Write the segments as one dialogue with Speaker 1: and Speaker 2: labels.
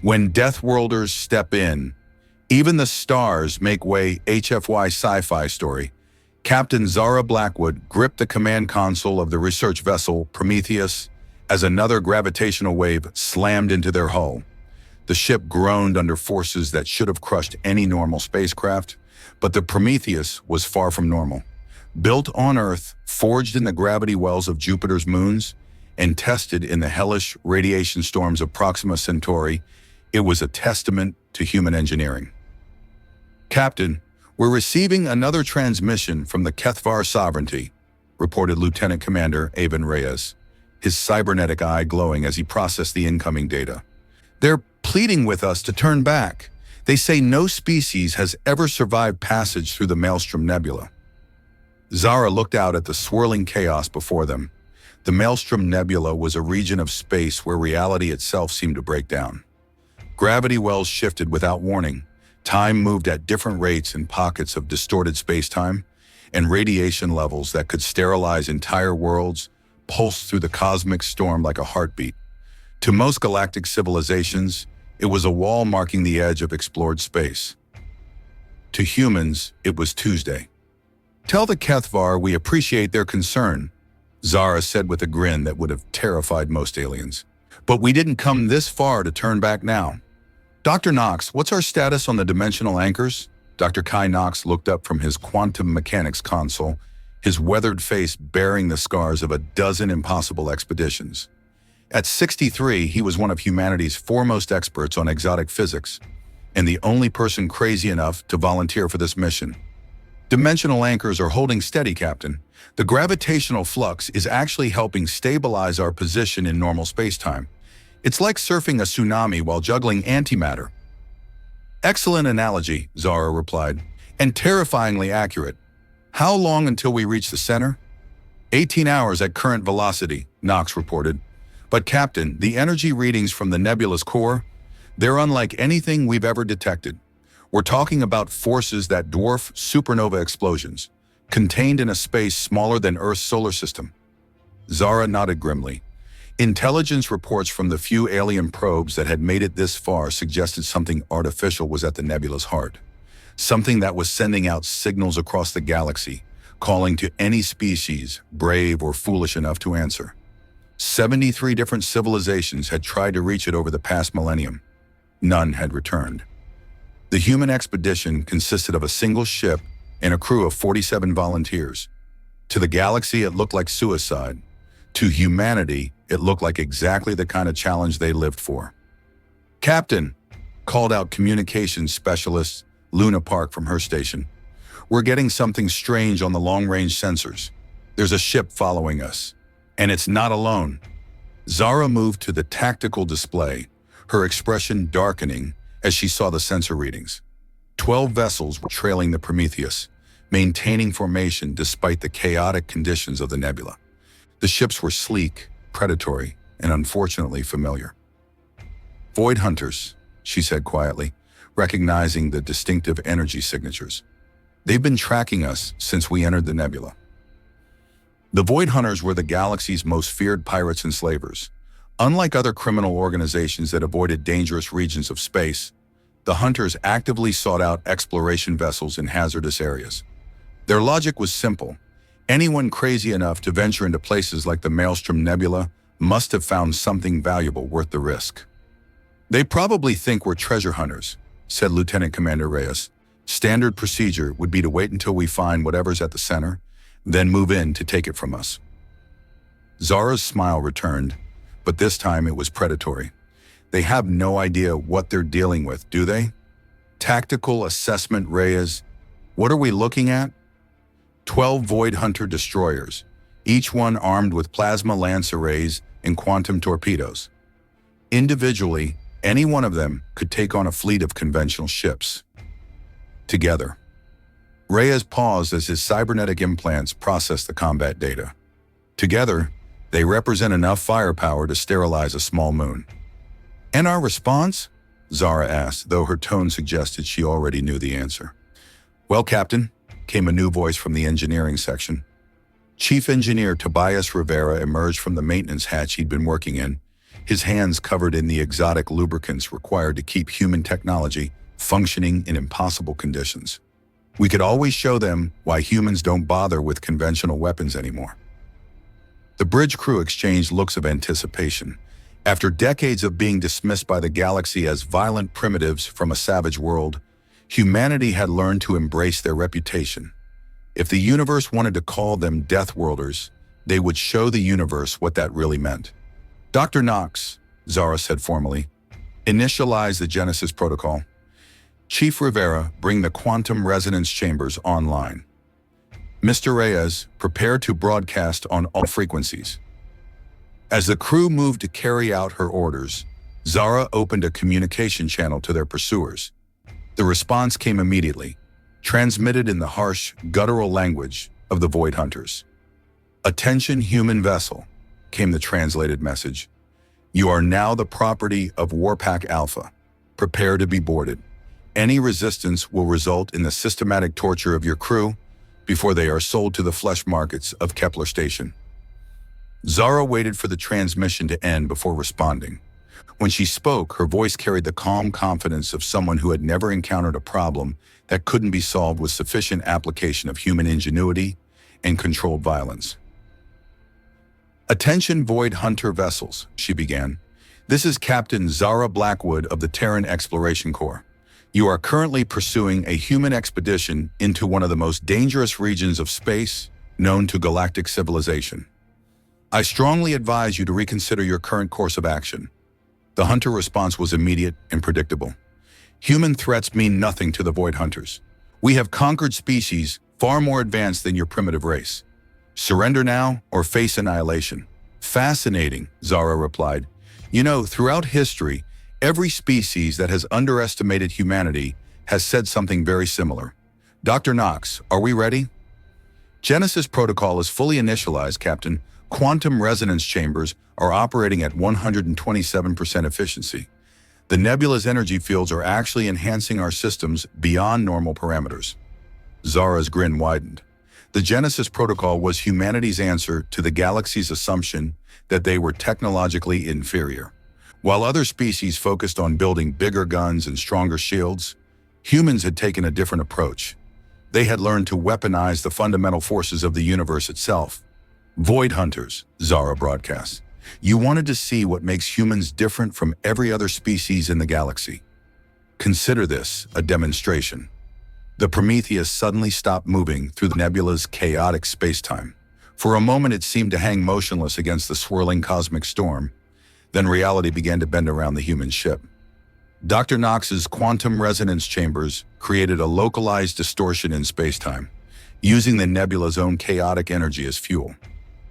Speaker 1: When Deathworlders step in, even the stars make way. HFY Sci-Fi story. Captain Zara Blackwood gripped the command console of the research vessel Prometheus as another gravitational wave slammed into their hull. The ship groaned under forces that should have crushed any normal spacecraft, but the Prometheus was far from normal. Built on Earth, forged in the gravity wells of Jupiter's moons, and tested in the hellish radiation storms of Proxima Centauri, it was a testament to human engineering. "Captain, we're receiving another transmission from the HFY Sovereignty," reported Lieutenant Commander Avon Reyes, his cybernetic eye glowing as he processed the incoming data. "They're pleading with us to turn back. They say no species has ever survived passage through the Maelstrom Nebula." Zara looked out at the swirling chaos before them. The Maelstrom Nebula was a region of space where reality itself seemed to break down. Gravity wells shifted without warning. Time moved at different rates in pockets of distorted space-time, and radiation levels that could sterilize entire worlds pulsed through the cosmic storm like a heartbeat. To most galactic civilizations, it was a wall marking the edge of explored space. To humans, it was Tuesday. "Tell the HFY we appreciate their concern," Zara said with a grin that would have terrified most aliens. "But we didn't come this far to turn back now." "Dr. Knox, what's our status on the dimensional anchors?" Dr. Kai Knox looked up from his quantum mechanics console, his weathered face bearing the scars of a dozen impossible expeditions. At 63, he was one of humanity's foremost experts on exotic physics, and the only person crazy enough to volunteer for this mission. "Dimensional anchors are holding steady, Captain. The gravitational flux is actually helping stabilize our position in normal space-time. It's like surfing a tsunami while juggling antimatter." "Excellent analogy," Zara replied, "and terrifyingly accurate. How long until we reach the center?" 18 hours at current velocity, Knox reported. "But Captain, the energy readings from the nebula's core, they're unlike anything we've ever detected. We're talking about forces that dwarf supernova explosions, contained in a space smaller than Earth's solar system." Zara nodded grimly. Intelligence reports from the few alien probes that had made it this far suggested something artificial was at the nebula's heart. Something that was sending out signals across the galaxy, calling to any species, brave or foolish enough to answer. 73 different civilizations had tried to reach it over the past millennium. None had returned. The human expedition consisted of a single ship and a crew of 47 volunteers. To the galaxy, it looked like suicide. To humanity, it looked like exactly the kind of challenge they lived for. "Captain," called out communications specialist Luna Park from her station, "we're getting something strange on the long-range sensors. There's a ship following us, and it's not alone." Zara moved to the tactical display, her expression darkening as she saw the sensor readings. 12 vessels were trailing the Prometheus, maintaining formation despite the chaotic conditions of the nebula. The ships were sleek, predatory, and unfortunately familiar. "Void hunters," she said quietly, recognizing the distinctive energy signatures. "They've been tracking us since we entered the nebula." The Void Hunters were the galaxy's most feared pirates and slavers. Unlike other criminal organizations that avoided dangerous regions of space, the Hunters actively sought out exploration vessels in hazardous areas. Their logic was simple. Anyone crazy enough to venture into places like the Maelstrom Nebula must have found something valuable worth the risk. "They probably think we're treasure hunters," said Lieutenant Commander Reyes. "Standard procedure would be to wait until we find whatever's at the center, then move in to take it from us." Zara's smile returned, but this time it was predatory. "They have no idea what they're dealing with, do they?" "Tactical assessment, Reyes. What are we looking at?" 12 Void Hunter destroyers, each one armed with plasma lance arrays and quantum torpedoes. Individually, any one of them could take on a fleet of conventional ships. Together. Reyes paused as his cybernetic implants processed the combat data. Together, they represent enough firepower to sterilize a small moon. "And our response?" Zara asked, though her tone suggested she already knew the answer. "Well, Captain," came a new voice from the engineering section. Chief Engineer Tobias Rivera emerged from the maintenance hatch he'd been working in, his hands covered in the exotic lubricants required to keep human technology functioning in impossible conditions. We could always show them why humans don't bother with conventional weapons anymore. The bridge crew exchanged looks of anticipation. After decades of being dismissed by the galaxy as violent primitives from a savage world, humanity had learned to embrace their reputation. If the universe wanted to call them Deathworlders, they would show the universe what that really meant. Dr. Knox, Zara said formally, initialize the Genesis protocol. Chief Rivera, bring the quantum resonance chambers online. Mr. Reyes, prepare to broadcast on all frequencies. As the crew moved to carry out her orders, Zara opened a communication channel to their pursuers. The response came immediately, transmitted in the harsh, guttural language of the Void Hunters. Attention, human vessel, came the translated message. You are now the property of Warpack Alpha. Prepare to be boarded. Any resistance will result in the systematic torture of your crew before they are sold to the flesh markets of Kepler Station. Zara waited for the transmission to end before responding. When she spoke, her voice carried the calm confidence of someone who had never encountered a problem that couldn't be solved with sufficient application of human ingenuity and controlled violence. Attention Void Hunter vessels, she began. This is Captain Zara Blackwood of the Terran Exploration Corps. You are currently pursuing a human expedition into one of the most dangerous regions of space known to galactic civilization. I strongly advise you to reconsider your current course of action. The Hunter response was immediate and predictable. Human threats mean nothing to the Void Hunters. We have conquered species far more advanced than your primitive race. Surrender now or face annihilation. Fascinating, Zara replied. You know, throughout history, every species that has underestimated humanity has said something very similar. Dr. Knox, are we ready? Genesis protocol is fully initialized, Captain. Quantum resonance chambers are operating at 127% efficiency. The nebula's energy fields are actually enhancing our systems beyond normal parameters. Zara's grin widened. The Genesis protocol was humanity's answer to the galaxy's assumption that they were technologically inferior. While other species focused on building bigger guns and stronger shields, humans had taken a different approach. They had learned to weaponize the fundamental forces of the universe itself. Void Hunters, Zara broadcast. You wanted to see what makes humans different from every other species in the galaxy. Consider this a demonstration. The Prometheus suddenly stopped moving through the nebula's chaotic space-time. For a moment it seemed to hang motionless against the swirling cosmic storm. Then reality began to bend around the human ship. Dr. Knox's quantum resonance chambers created a localized distortion in space-time, using the nebula's own chaotic energy as fuel.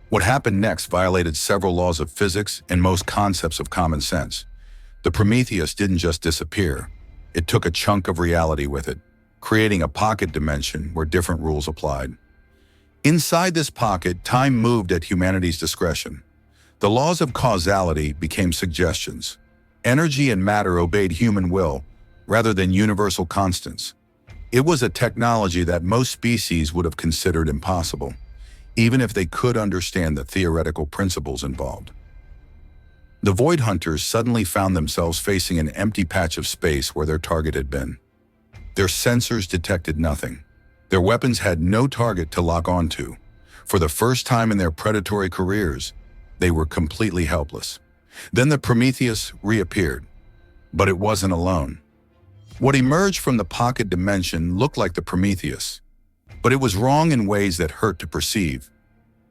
Speaker 1: What happened next violated several laws of physics and most concepts of common sense. The Prometheus didn't just disappear. It took a chunk of reality with it, creating a pocket dimension where different rules applied. Inside this pocket, time moved at humanity's discretion. The laws of causality became suggestions. Energy and matter obeyed human will rather than universal constants. It was a technology that most species would have considered impossible, even if they could understand the theoretical principles involved. The Void Hunters suddenly found themselves facing an empty patch of space where their target had been. Their sensors detected nothing. Their weapons had no target to lock onto. For the first time in their predatory careers, they were completely helpless. Then the Prometheus reappeared, but it wasn't alone. What emerged from the pocket dimension looked like the Prometheus, but it was wrong in ways that hurt to perceive.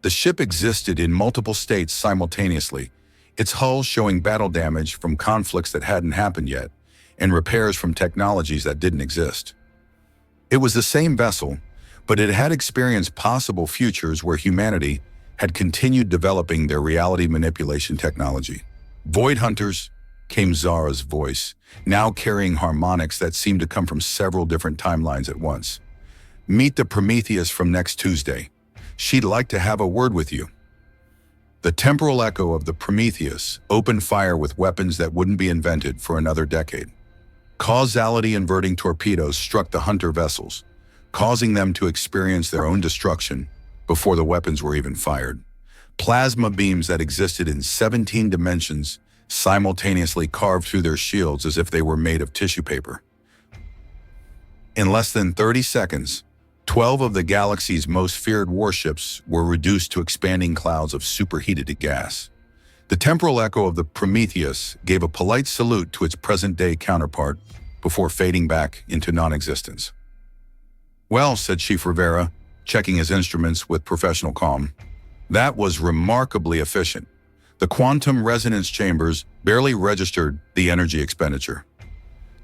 Speaker 1: The ship existed in multiple states simultaneously, its hull showing battle damage from conflicts that hadn't happened yet, and repairs from technologies that didn't exist. It was the same vessel, but it had experienced possible futures where humanity had continued developing their reality manipulation technology. Void Hunters, came Zara's voice, now carrying harmonics that seemed to come from several different timelines at once. Meet the Prometheus from next Tuesday. She'd like to have a word with you. The temporal echo of the Prometheus opened fire with weapons that wouldn't be invented for another decade. Causality-inverting torpedoes struck the Hunter vessels, causing them to experience their own destruction before the weapons were even fired. Plasma beams that existed in 17 dimensions simultaneously carved through their shields as if they were made of tissue paper. In less than 30 seconds, 12 of the galaxy's most feared warships were reduced to expanding clouds of superheated gas. The temporal echo of the Prometheus gave a polite salute to its present-day counterpart before fading back into non-existence. "Well," said Chief Rivera, checking his instruments with professional calm, "that was remarkably efficient. The quantum resonance chambers barely registered the energy expenditure."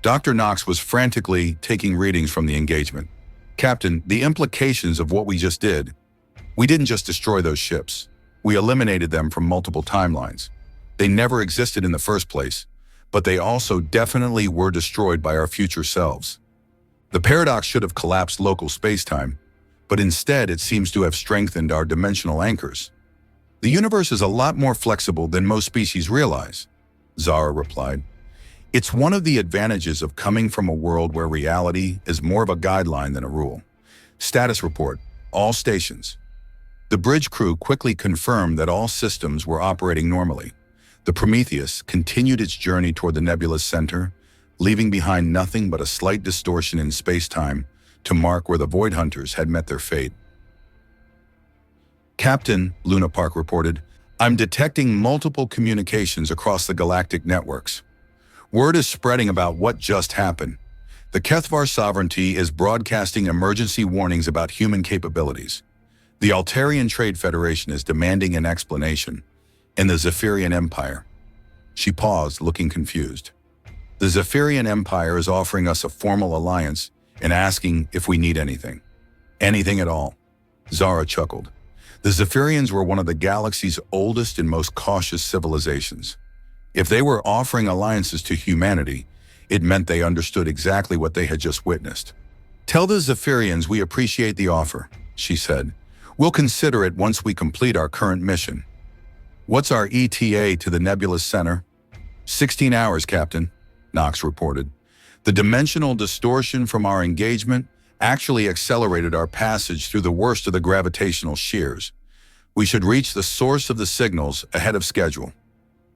Speaker 1: Dr. Knox was frantically taking readings from the engagement. "Captain, the implications of what we just did. We didn't just destroy those ships. We eliminated them from multiple timelines. They never existed in the first place, but they also definitely were destroyed by our future selves. The paradox should have collapsed local space-time, but instead it seems to have strengthened our dimensional anchors. The universe is a lot more flexible than most species realize," Zara replied. "It's one of the advantages of coming from a world where reality is more of a guideline than a rule." Status report, all stations. The bridge crew quickly confirmed that all systems were operating normally. The Prometheus continued its journey toward the nebula's center, leaving behind nothing but a slight distortion in space-time to mark where the Void Hunters had met their fate. "Captain," Luna Park reported, "I'm detecting multiple communications across the galactic networks. Word is spreading about what just happened. The HFY Sovereignty is broadcasting emergency warnings about human capabilities. The Altarian Trade Federation is demanding an explanation, and the Zephyrian Empire." She paused, looking confused. "The Zephyrian Empire is offering us a formal alliance and asking if we need anything." "Anything at all," Zara chuckled. "The Zephyrians were one of the galaxy's oldest and most cautious civilizations. If they were offering alliances to humanity, it meant they understood exactly what they had just witnessed. "Tell the Zephyrians we appreciate the offer," she said. "We'll consider it once we complete our current mission." "What's our ETA to the nebula's center?" 16 hours, Captain," Knox reported. "The dimensional distortion from our engagement actually accelerated our passage through the worst of the gravitational shears. We should reach the source of the signals ahead of schedule."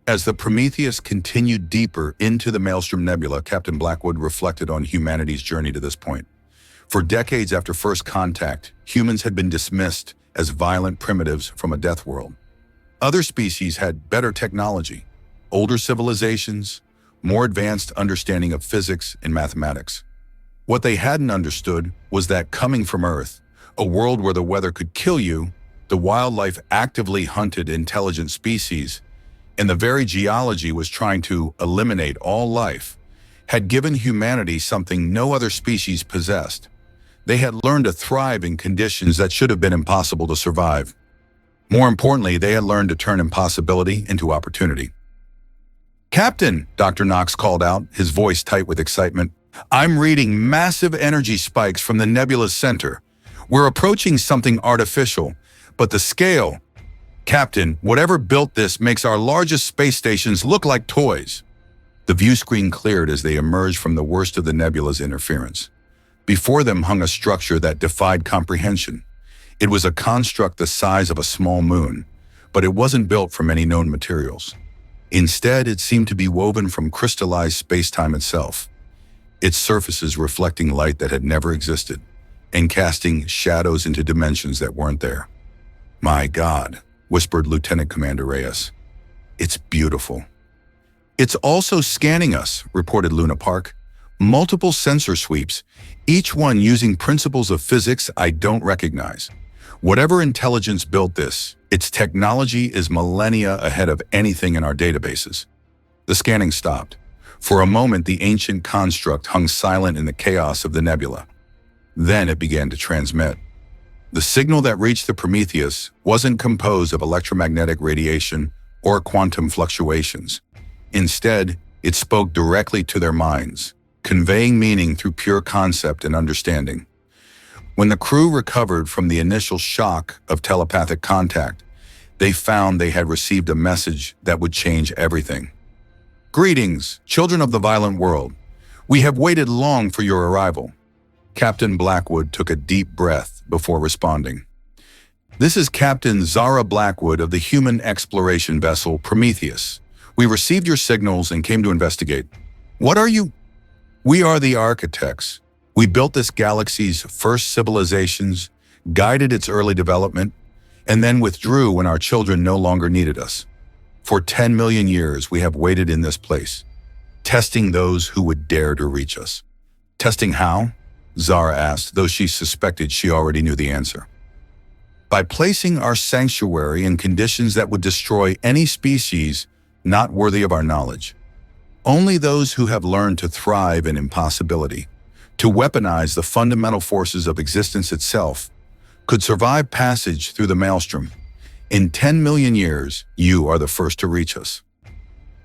Speaker 1: As the Prometheus continued deeper into the Maelstrom Nebula, Captain Blackwood reflected on humanity's journey to this point. For decades after first contact, humans had been dismissed as violent primitives from a death world. Other species had better technology, older civilizations, more advanced understanding of physics and mathematics. What they hadn't understood was that coming from Earth, a world where the weather could kill you, the wildlife actively hunted intelligent species, and the very geology was trying to eliminate all life, had given humanity something no other species possessed. They had learned to thrive in conditions that should have been impossible to survive. More importantly, they had learned to turn impossibility into opportunity. "Captain," Dr. Knox called out, his voice tight with excitement, "I'm reading massive energy spikes from the nebula's center. We're approaching something artificial, but the scale... Captain, whatever built this makes our largest space stations look like toys." The view screen cleared as they emerged from the worst of the nebula's interference. Before them hung a structure that defied comprehension. It was a construct the size of a small moon, but it wasn't built from any known materials. Instead, it seemed to be woven from crystallized space-time itself, its surfaces reflecting light that had never existed, and casting shadows into dimensions that weren't there. "My God," whispered Lieutenant Commander Reyes. "It's beautiful." "It's also scanning us," reported Luna Park. "Multiple sensor sweeps, each one using principles of physics I don't recognize. Whatever intelligence built this, its technology is millennia ahead of anything in our databases." The scanning stopped. For a moment, the ancient construct hung silent in the chaos of the nebula. Then it began to transmit. The signal that reached the Prometheus wasn't composed of electromagnetic radiation or quantum fluctuations. Instead, it spoke directly to their minds, conveying meaning through pure concept and understanding. When the crew recovered from the initial shock of telepathic contact, they found they had received a message that would change everything. "Greetings, children of the violent world. We have waited long for your arrival." Captain Blackwood took a deep breath before responding. "This is Captain Zara Blackwood of the human exploration vessel Prometheus. We received your signals and came to investigate. What are you? We are the architects. We built this galaxy's first civilizations, guided its early development, and then withdrew when our children no longer needed us. For 10 million years, we have waited in this place, testing those who would dare to reach us. Testing how? Zara asked, though she suspected she already knew the answer. By placing our sanctuary in conditions that would destroy any species not worthy of our knowledge. Only those who have learned to thrive in impossibility, to weaponize the fundamental forces of existence itself, could survive passage through the maelstrom. In 10 million years, you are the first to reach us.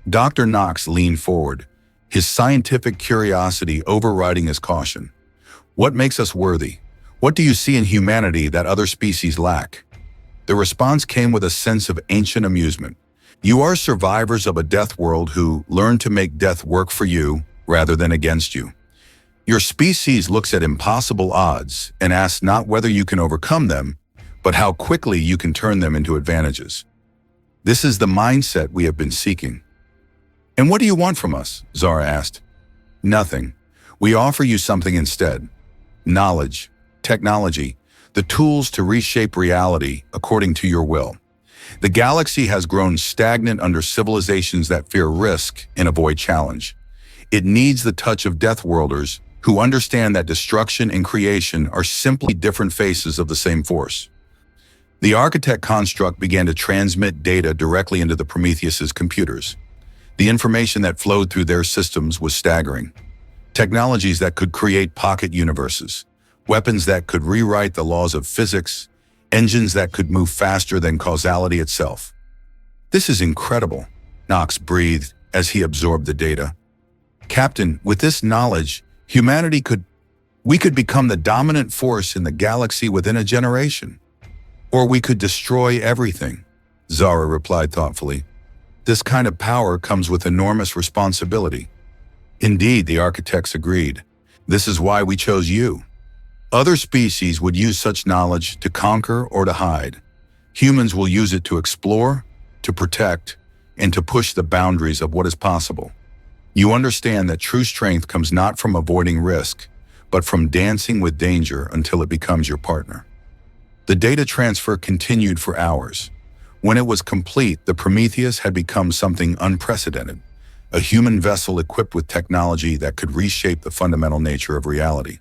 Speaker 1: Dr. Knox leaned forward, his scientific curiosity overriding his caution. What makes us worthy? What do you see in humanity that other species lack? The response came with a sense of ancient amusement. You are survivors of a death world who learned to make death work for you rather than against you. Your species looks at impossible odds and asks not whether you can overcome them, but how quickly you can turn them into advantages. This is the mindset we have been seeking. And what do you want from us? Zara asked. Nothing. We offer you something instead. Knowledge, technology, the tools to reshape reality according to your will. The galaxy has grown stagnant under civilizations that fear risk and avoid challenge. It needs the touch of Deathworlders who understand that destruction and creation are simply different faces of the same force. The architect construct began to transmit data directly into the Prometheus's computers. The information that flowed through their systems was staggering. Technologies that could create pocket universes, weapons that could rewrite the laws of physics, engines that could move faster than causality itself. This is incredible, Knox breathed as he absorbed the data. Captain, with this knowledge, we could become the dominant force in the galaxy within a generation. Or we could destroy everything, Zara replied thoughtfully. This kind of power comes with enormous responsibility. Indeed, the architects agreed. This is why we chose you. Other species would use such knowledge to conquer or to hide. Humans will use it to explore, to protect, and to push the boundaries of what is possible. You understand that true strength comes not from avoiding risk, but from dancing with danger until it becomes your partner. The data transfer continued for hours. When it was complete, the Prometheus had become something unprecedented, a human vessel equipped with technology that could reshape the fundamental nature of reality.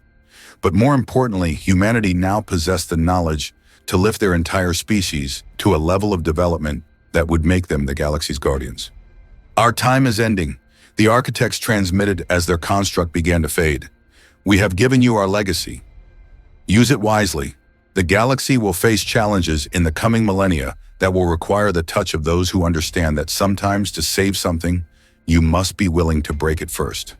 Speaker 1: But more importantly, humanity now possessed the knowledge to lift their entire species to a level of development that would make them the galaxy's guardians. Our time is ending, the architects transmitted as their construct began to fade. We have given you our legacy. Use it wisely. The galaxy will face challenges in the coming millennia that will require the touch of those who understand that sometimes to save something, you must be willing to break it first.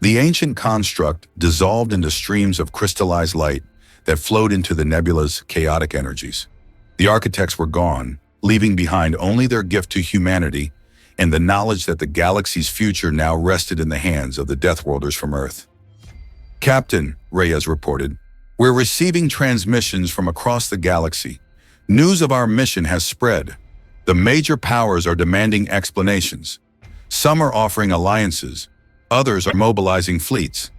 Speaker 1: The ancient construct dissolved into streams of crystallized light that flowed into the nebula's chaotic energies. The architects were gone, leaving behind only their gift to humanity and the knowledge that the galaxy's future now rested in the hands of the Deathworlders from Earth. Captain, Reyes reported, we're receiving transmissions from across the galaxy. News of our mission has spread. The major powers are demanding explanations. Some are offering alliances. Others are mobilizing fleets.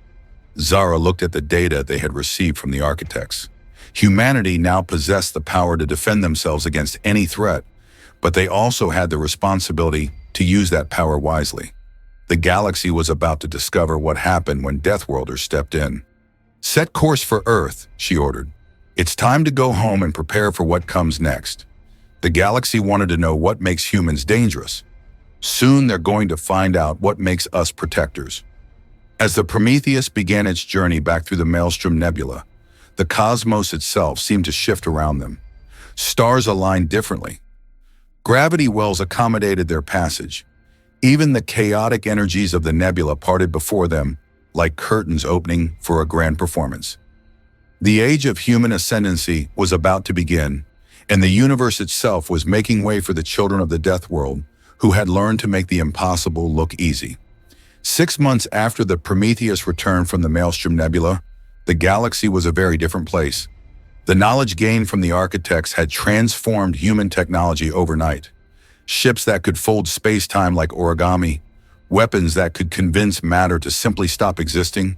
Speaker 1: Zara looked at the data they had received from the architects. Humanity now possessed the power to defend themselves against any threat, but they also had the responsibility to use that power wisely. The galaxy was about to discover what happened when Deathworlders stepped in. Set course for Earth, she ordered. It's time to go home and prepare for what comes next. The galaxy wanted to know what makes humans dangerous. Soon they're going to find out what makes us protectors. As the Prometheus began its journey back through the Maelstrom Nebula, the cosmos itself seemed to shift around them. Stars aligned differently. Gravity wells accommodated their passage. Even the chaotic energies of the nebula parted before them, like curtains opening for a grand performance. The age of human ascendancy was about to begin, and the universe itself was making way for the children of the death world, who had learned to make the impossible look easy. 6 months after the Prometheus returned from the Maelstrom Nebula, the galaxy was a very different place. The knowledge gained from the architects had transformed human technology overnight. ships that could fold space-time like origami, weapons that could convince matter to simply stop existing,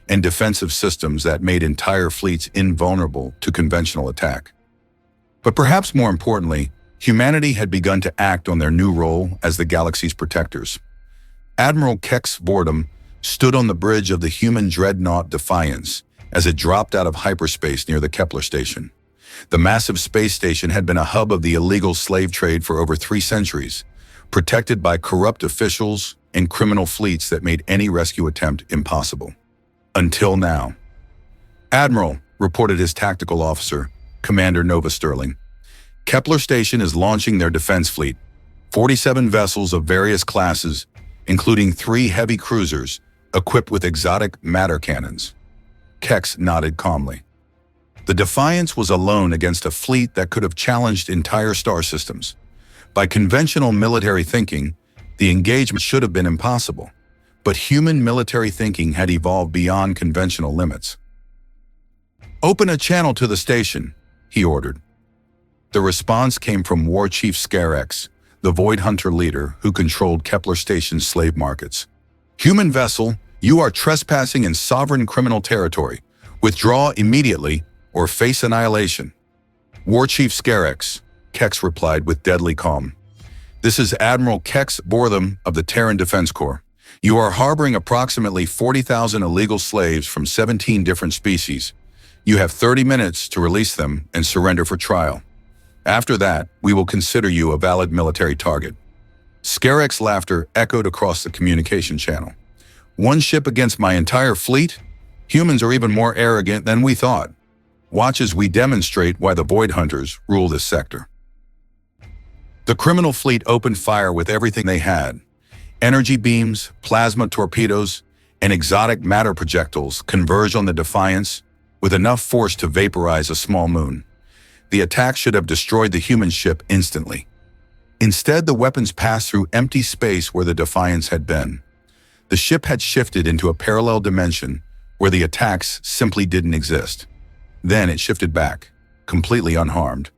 Speaker 1: and defensive systems that made entire fleets invulnerable to conventional attack. But perhaps more importantly, humanity had begun to act on their new role as the galaxy's protectors. Admiral Kex Vordum stood on the bridge of the human dreadnought Defiance as it dropped out of hyperspace near the Kepler station. The massive space station had been a hub of the illegal slave trade for over 3 centuries, protected by corrupt officials and criminal fleets that made any rescue attempt impossible. Until now. "Admiral," reported his tactical officer, Commander Nova Sterling, "Kepler Station is launching their defense fleet, 47 vessels of various classes, including 3 heavy cruisers equipped with exotic matter cannons." Kex nodded calmly. The Defiance was alone against a fleet that could have challenged entire star systems. By conventional military thinking, the engagement should have been impossible. But human military thinking had evolved beyond conventional limits. "Open a channel to the station," he ordered. The response came from War Chief Scarex, the Void Hunter leader who controlled Kepler Station's slave markets. "Human vessel, you are trespassing in sovereign criminal territory. Withdraw immediately or face annihilation." "War Chief Scarex," Kex replied with deadly calm. "This is Admiral Kex Vordum of the Terran Defense Corps. You are harboring approximately 40,000 illegal slaves from 17 different species. You have 30 minutes to release them and surrender for trial. After that, we will consider you a valid military target." Scarex's laughter echoed across the communication channel. "One ship against my entire fleet? Humans are even more arrogant than we thought. Watch as we demonstrate why the Void Hunters rule this sector." The criminal fleet opened fire with everything they had. Energy beams, plasma torpedoes, and exotic matter projectiles converged on the Defiance with enough force to vaporize a small moon. The attack should have destroyed the human ship instantly. Instead, the weapons passed through empty space where the Defiance had been. The ship had shifted into a parallel dimension where the attacks simply didn't exist. Then it shifted back, completely unharmed.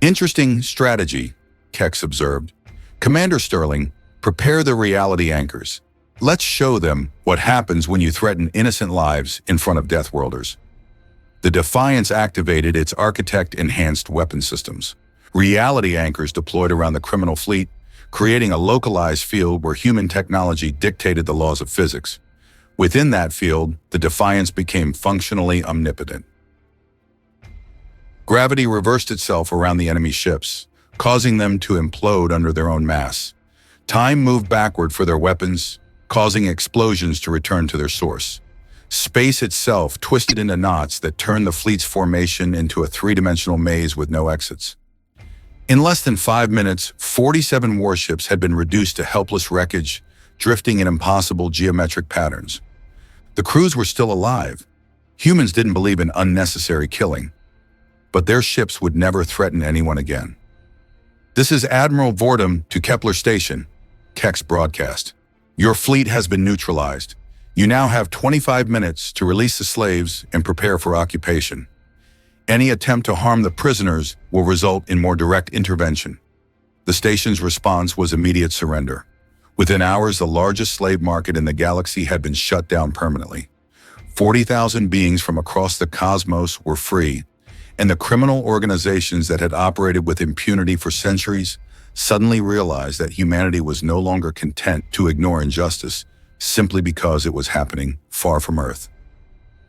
Speaker 1: "Interesting strategy," Kex observed. "Commander Sterling, prepare the reality anchors. Let's show them what happens when you threaten innocent lives in front of Deathworlders." The Defiance activated its architect-enhanced weapon systems. Reality anchors deployed around the criminal fleet, creating a localized field where human technology dictated the laws of physics. Within that field, the Defiance became functionally omnipotent. Gravity reversed itself around the enemy ships, causing them to implode under their own mass. Time moved backward for their weapons, causing explosions to return to their source. Space itself twisted into knots that turned the fleet's formation into a 3-dimensional maze with no exits. In less than 5 minutes, 47 warships had been reduced to helpless wreckage, drifting in impossible geometric patterns. The crews were still alive. Humans didn't believe in unnecessary killing, but their ships would never threaten anyone again. "This is Admiral Vordum to Kepler Station," Kex broadcast. "Your fleet has been neutralized. You now have 25 minutes to release the slaves and prepare for occupation. Any attempt to harm the prisoners will result in more direct intervention." The station's response was immediate surrender. Within hours, the largest slave market in the galaxy had been shut down permanently. 40,000 beings from across the cosmos were free, and the criminal organizations that had operated with impunity for centuries suddenly realized that humanity was no longer content to ignore injustice simply because it was happening far from Earth.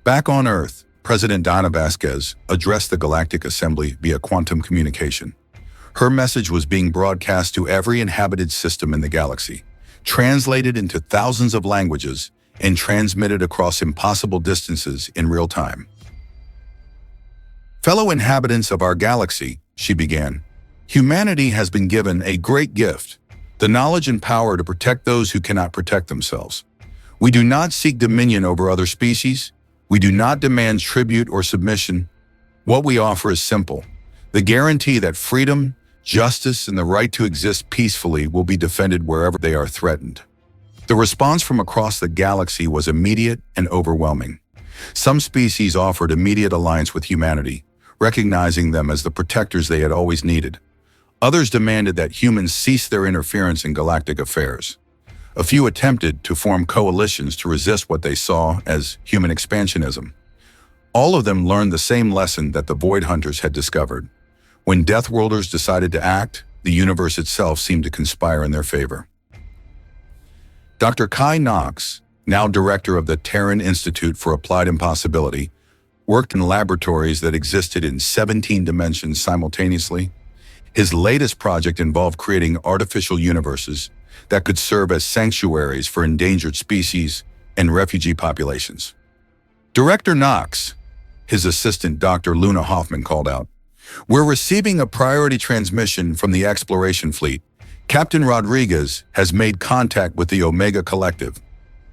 Speaker 1: Back on Earth, President Donna Vasquez addressed the Galactic Assembly via quantum communication. Her message was being broadcast to every inhabited system in the galaxy, translated into thousands of languages, and transmitted across impossible distances in real time. "Fellow inhabitants of our galaxy," she began, "humanity has been given a great gift, the knowledge and power to protect those who cannot protect themselves. We do not seek dominion over other species. We do not demand tribute or submission. What we offer is simple: the guarantee that freedom, justice, and the right to exist peacefully will be defended wherever they are threatened." The response from across the galaxy was immediate and overwhelming. Some species offered immediate alliance with humanity, recognizing them as the protectors they had always needed. Others demanded that humans cease their interference in galactic affairs. A few attempted to form coalitions to resist what they saw as human expansionism. All of them learned the same lesson that the Void Hunters had discovered. When Deathworlders decided to act, the universe itself seemed to conspire in their favor. Dr. Kai Knox, now director of the Terran Institute for Applied Impossibility, worked in laboratories that existed in 17 dimensions simultaneously. His latest project involved creating artificial universes that could serve as sanctuaries for endangered species and refugee populations. Director Knox, his assistant Dr. Luna Hoffman, called out, "We're receiving a priority transmission from the exploration fleet. Captain Rodriguez has made contact with the Omega Collective."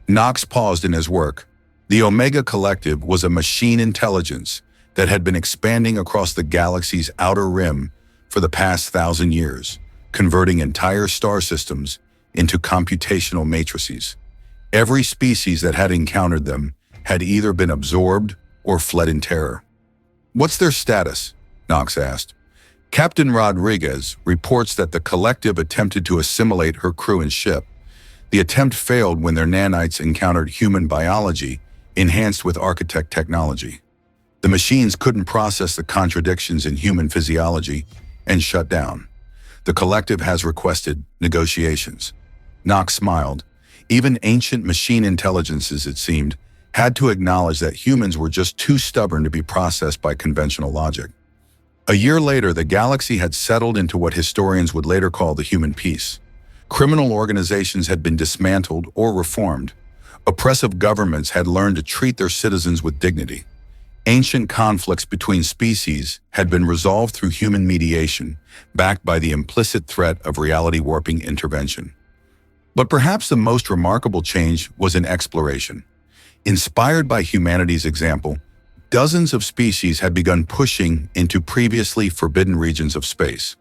Speaker 1: Knox paused in his work. The Omega Collective was a machine intelligence that had been expanding across the galaxy's outer rim for the past 1,000 years, converting entire star systems into computational matrices. Every species that had encountered them had either been absorbed or fled in terror. "What's their status?" Knox asked. Captain Rodriguez reports that the collective attempted to assimilate her crew and ship. The attempt failed when their nanites encountered human biology enhanced with architect technology. The machines couldn't process the contradictions in human physiology and shut down. The collective has requested negotiations. Knox smiled. Even ancient machine intelligences, it seemed, had to acknowledge that humans were just too stubborn to be processed by conventional logic. A year later, the galaxy had settled into what historians would later call the human peace. Criminal organizations had been dismantled or reformed. Oppressive governments had learned to treat their citizens with dignity. Ancient conflicts between species had been resolved through human mediation, backed by the implicit threat of reality-warping intervention. But perhaps the most remarkable change was in exploration. Inspired by humanity's example, dozens of species had begun pushing into previously forbidden regions of space.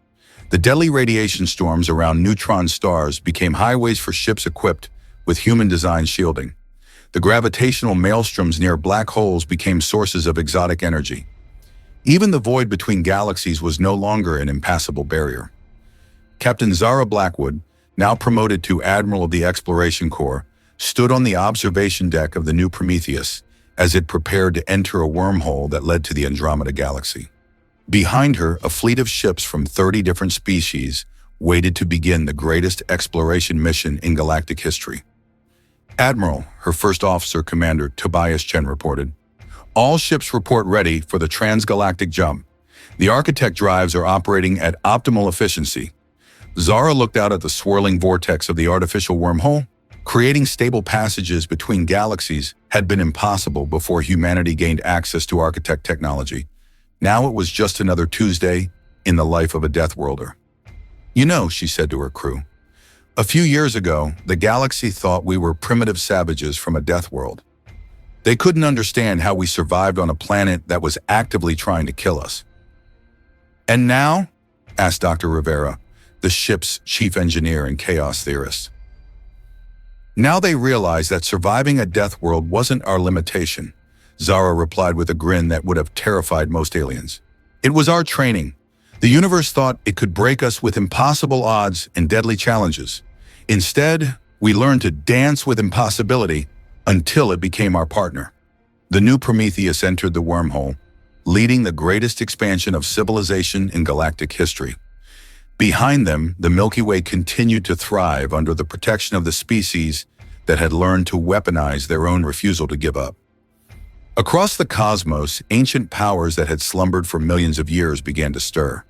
Speaker 1: The deadly radiation storms around neutron stars became highways for ships equipped with human-designed shielding. The gravitational maelstroms near black holes became sources of exotic energy. Even the void between galaxies was no longer an impassable barrier. Captain Zara Blackwood, now promoted to Admiral of the Exploration Corps, stood on the observation deck of the new Prometheus as it prepared to enter a wormhole that led to the Andromeda Galaxy. Behind her, a fleet of ships from 30 different species waited to begin the greatest exploration mission in galactic history. "Admiral," her first officer commander Tobias Chen reported, "all ships report ready for the transgalactic jump. The architect drives are operating at optimal efficiency." Zara looked out at the swirling vortex of the artificial wormhole. Creating stable passages between galaxies had been impossible before humanity gained access to architect technology. Now it was just another Tuesday in the life of a Deathworlder. "You know," she said to her crew, "a few years ago, the galaxy thought we were primitive savages from a death world. They couldn't understand how we survived on a planet that was actively trying to kill us." "And now?" asked Dr. Rivera, the ship's chief engineer and chaos theorist. "Now they realize that surviving a death world wasn't our limitation," Zara replied with a grin that would have terrified most aliens. "It was our training. The universe thought it could break us with impossible odds and deadly challenges. Instead, we learned to dance with impossibility until it became our partner." The new Prometheus entered the wormhole, leading the greatest expansion of civilization in galactic history. Behind them, the Milky Way continued to thrive under the protection of the species that had learned to weaponize their own refusal to give up. Across the cosmos, ancient powers that had slumbered for millions of years began to stir.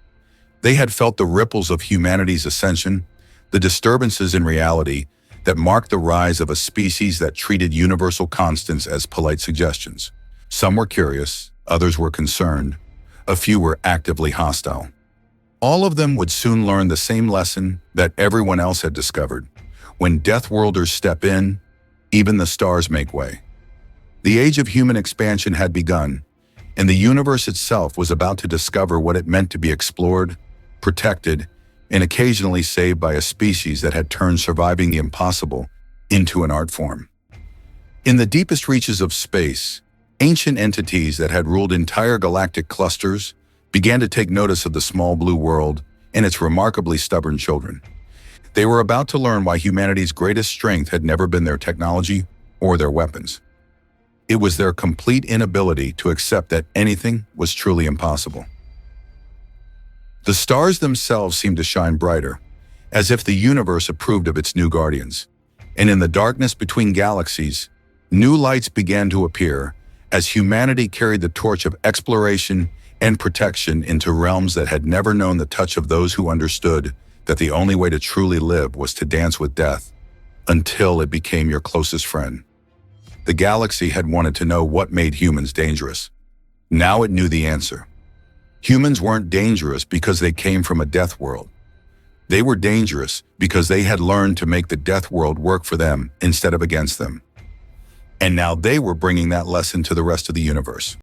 Speaker 1: They had felt the ripples of humanity's ascension, the disturbances in reality that marked the rise of a species that treated universal constants as polite suggestions. Some were curious, others were concerned, a few were actively hostile. All of them would soon learn the same lesson that everyone else had discovered. When Deathworlders step in, even the stars make way. The age of human expansion had begun, and the universe itself was about to discover what it meant to be explored, protected, and occasionally saved by a species that had turned surviving the impossible into an art form. In the deepest reaches of space, ancient entities that had ruled entire galactic clusters began to take notice of the small blue world and its remarkably stubborn children. They were about to learn why humanity's greatest strength had never been their technology or their weapons. It was their complete inability to accept that anything was truly impossible. The stars themselves seemed to shine brighter, as if the universe approved of its new guardians. And in the darkness between galaxies, new lights began to appear as humanity carried the torch of exploration and protection into realms that had never known the touch of those who understood that the only way to truly live was to dance with death, until it became your closest friend. The galaxy had wanted to know what made humans dangerous. Now it knew the answer. Humans weren't dangerous because they came from a death world. They were dangerous because they had learned to make the death world work for them instead of against them. And now they were bringing that lesson to the rest of the universe.